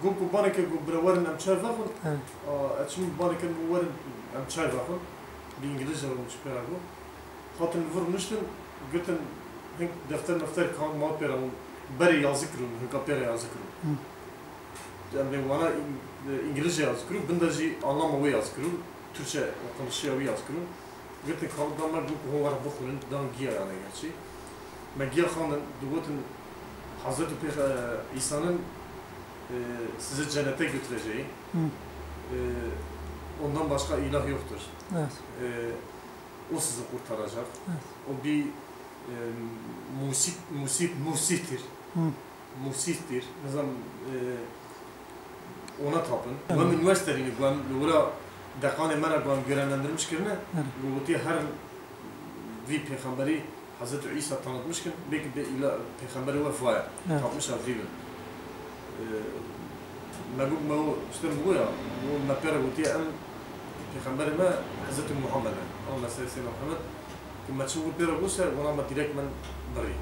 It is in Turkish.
قوم بانك برورن أم شاي فاخن أشم بانك برورن أم شاي فاخن بإنجليزي ولا مش بيراجو خاطر نفر نشتن قلت هنك دفتر كان ما بيرام بري يذكرون هنك بري يذكرون يعني وانا إنجليزي يذكرون بندجي أنلام يذكرون Türkçe konuşuyor yazıyorum. Gittik halkdan bu var bu konun dan giya yani gerçi. Ben giya kanın duvatın Hazreti İsa'nın sizi cennete götüreceği. Ondan başka ilah yoktur. Evet. O sizi kurtaracak. Evet. O bir musittir. Musittir. Mesela ona tapın. Ben üniversitelerini ben oraya دقان مرا قام görevlendirmiş kirne bu diye her bir peygamberi Hazreti İsa tanıtmış ki belki de ila peygamberi vefaya tapmış avriyle ma işte bu ya bu mapera bu diye peygamberi ma Hazreti Muhammed Allah sallallahu aleyhi ve sellem ki ma çubuğu pera bu se ona ma direkt men bari